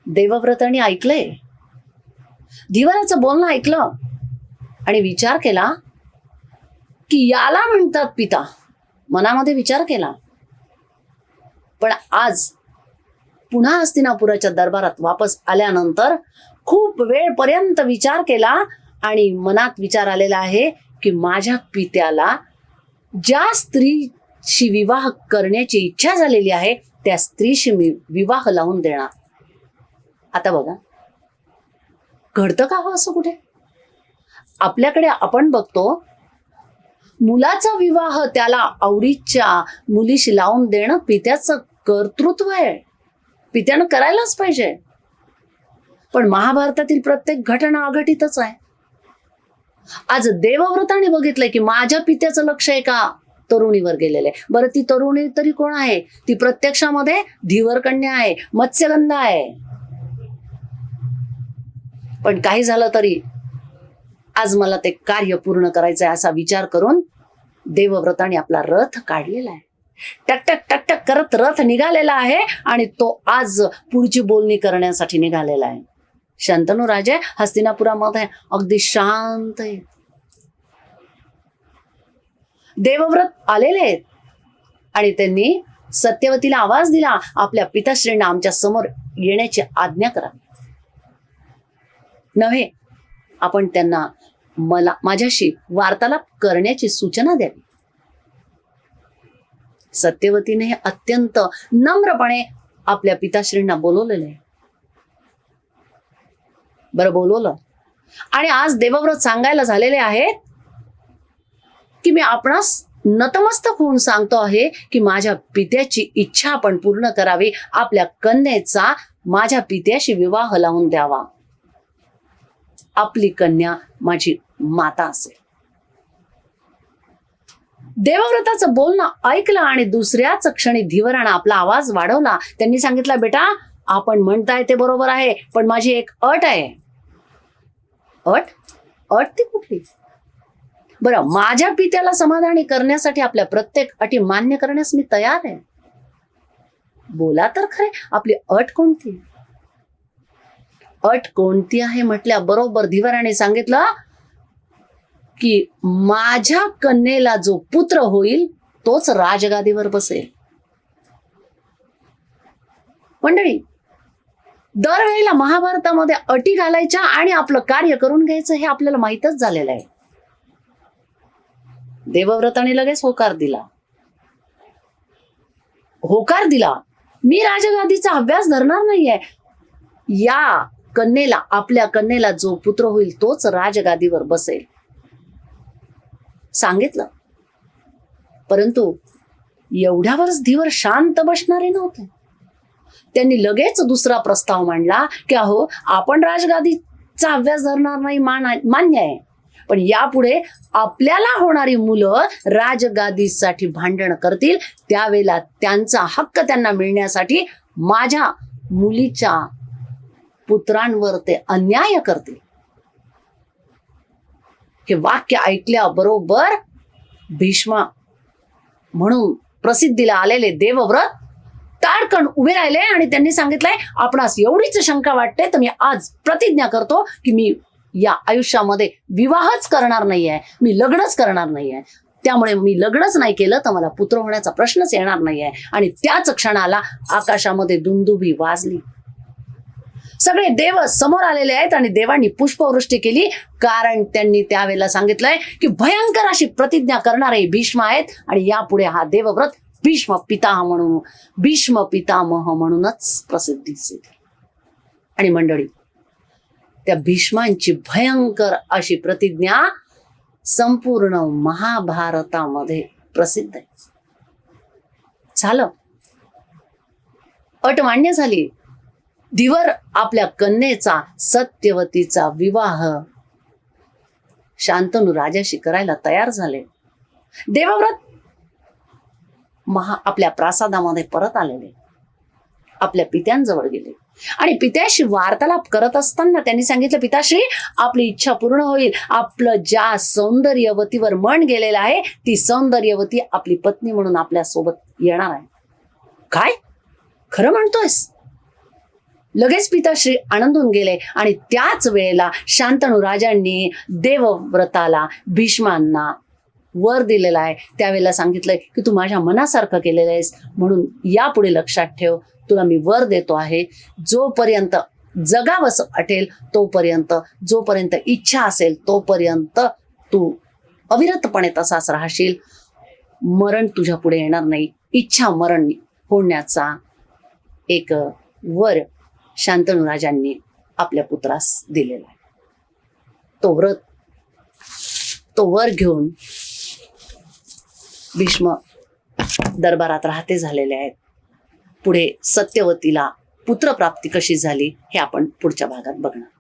देवव्रताने ऐकलंय, धीवराचं बोलणं ऐकलं आणि विचार केला की याला म्हणतात पिता. मनामध्ये विचार केला. पण आज पुन्हा हस्तिनापुराच्या दरबारात वापस आल्यानंतर खूप वेळपर्यंत विचार केला आणि मनात विचार आलेला आहे की माझ्या पित्याला ज्या स्त्रीशी विवाह करण्याची इच्छा झालेली आहे त्या स्त्रीशी मी विवाह लावून देणार. आता बघा, घडतं का हो असं कुठे? आपल्याकडे आपण बघतो मुलाचा विवाह त्याला आवडीच्या मुलीशी लावून देणं पित्याचं कर्तृत्व आहे, पित्यानं करायलाच पाहिजे. पण महाभारतातील प्रत्येक घटना अघटितच आहे. आज देवव्रताने बघितलंय की माझ्या पित्याचं लक्ष एका तरुणीवर गेलेलं आहे. बरं, ती तरुणी तरी कोण आहे? ती प्रत्यक्षामध्ये धीवरकन्या आहे, मत्स्यगंधा आहे. पण काही झालं तरी आज मला ते कार्य पूर्ण करायचंय असा विचार करून देवव्रताने आपला रथ काढलेला आहे. टकटक टकटक करत रथ निघालेला आहे आणि तो आज पुढची बोलणी करण्यासाठी निघालेला आहे. शंतनू राजे हस्तिनापुरामध्ये अगदी शांत आहे. देवव्रत आलेले आहेत आणि त्यांनी सत्यवतीला आवाज दिला, आपल्या पिताश्रींना आमच्या समोर येण्याची आज्ञा करा. नव्हे, आपण त्यांना माझ्याशी वार्तालाप करण्याची सूचना द्यावी. सत्यवतीने अत्यंत नम्रपणे आपल्या पिताश्रींना बोलवलेलं आहे. बरं, बोलवलं आणि आज देवव्रत सांगायला झालेले आहेत की मी आपणास नतमस्तक होऊन सांगतो आहे की माझ्या पित्याची इच्छा आपण पूर्ण करावी, आपल्या कन्येचा माझ्या पित्याशी विवाह लावून द्यावा. आपली कन्या माझी माता असेल. देवव्रताचं बोलणं ऐकलं आणि दुसऱ्याच क्षणी धीवरानं आपला आवाज वाढवला. त्यांनी सांगितलं, बेटा आपण म्हणताय ते बरोबर आहे, पण माझी एक अट आहे. अट? अट ती कुठली? बरं, माझ्या पित्याला समाधानी करण्यासाठी आपल्या प्रत्येक अटी मान्य करण्यास मी तयार आहे. बोला तर खरे, आपली अट कोणती? अट कोणती आहे म्हटल्या बरोबर धीवराने सांगितलं की माझ्या कन्येला जो पुत्र होईल तोच राजगादीवर बसेल. मंडळी, दरवेळेला महाभारतामध्ये अटी घालायच्या आणि आपलं कार्य करून घ्यायचं हे आपल्याला माहीतच झालेलं आहे. देवव्रताने लगेच होकार दिला. होकार दिला, मी राजगादीचा अभ्यास धरणार नाहीये. या कन्येला, आपल्या कन्येला जो पुत्र होईल तोच राजगादीवर बसेल सांगितलं. परंतु एवढ्यावरच धीवर शांत बसणारे नव्हते. त्यांनी लगेच दुसरा प्रस्ताव मांडला की अहो, आपण राजगादीचा अभ्यास धरणार नाही मान्य आहे, पण यापुढे आपल्याला होणारी मुलं राजगादीसाठी भांडण करतील, त्यावेळेला त्यांचा हक्क त्यांना मिळण्यासाठी माझ्या मुलीच्या पुत्रांवर ते अन्याय करतील. हे वाक्य ऐकल्याबरोबर भीष्म म्हणून प्रसिद्धीला आलेले देवव्रत ताडकन उभे राहिले आणि त्यांनी सांगितलंय, आपणास एवढीच शंका वाटते तर मी आज प्रतिज्ञा करतो की मी या आयुष्यामध्ये विवाहच करणार नाहीये, मी लग्नच करणार नाहीये. त्यामुळे मी लग्नच नाही केलं तर मला पुत्र होण्याचा प्रश्नच येणार नाहीये. आणि त्याच क्षणाला आकाशामध्ये दुंदुभी वाजली. सगळे देव समोर आलेले आहेत आणि देवांनी पुष्पवृष्टी केली, कारण त्यांनी त्यावेळेला सांगितलंय की भयंकर अशी प्रतिज्ञा करणारे भीष्म आहेत आणि यापुढे हा देवव्रत भीष्म पितामह म्हणूनच प्रसिद्धी येते. आणि मंडळी, त्या भीष्मांची भयंकर अशी प्रतिज्ञा संपूर्ण महाभारतामध्ये प्रसिद्ध आहे. झालं, अट मान्य झाली. धीवर आपल्या कन्येचा, सत्यवतीचा विवाह शांतनू राजाशी करायला तयार झाले. देवव्रत आपल्या प्रासादामध्ये परत आलेले, आपल्या पित्यांजवळ गेले आणि पित्याशी वार्तालाप करत असताना त्यांनी सांगितलं, पिताश्री आपली इच्छा पूर्ण होईल. आपलं ज्या सौंदर्यवतीवर मन गेलेलं आहे ती सौंदर्यवती आपली पत्नी म्हणून आपल्या सोबत येणार आहे. काय खरं म्हणतोयस? लगेच पिताश्री आनंदून गेले आणि त्याच वेळेला शांतनू राजांनी देवव्रताला भीष्मांना वर दिलेला आहे. त्यावेळेला सांगितलंय की तू माझ्या मनासारखं केलेलं आहेस, म्हणून यापुढे लक्षात ठेव, तुला मी वर देतो आहे. जोपर्यंत जगावंसं वाटेल तोपर्यंत, जोपर्यंत इच्छा असेल तोपर्यंत तू अविरतपणे तसाच राहशील. मरण तुझ्या पुढे येणार नाही. इच्छा मरण होण्याचा एक वर शांतनू राजांनी आपल्या पुत्रास दिलेला आहे. तो वर घेऊन भीष्म दरबारात राहते झालेले आहेत. पुढे सत्यवतीला पुत्रप्राप्ती कशी झाली हे आपण पुढच्या भागात बघणार.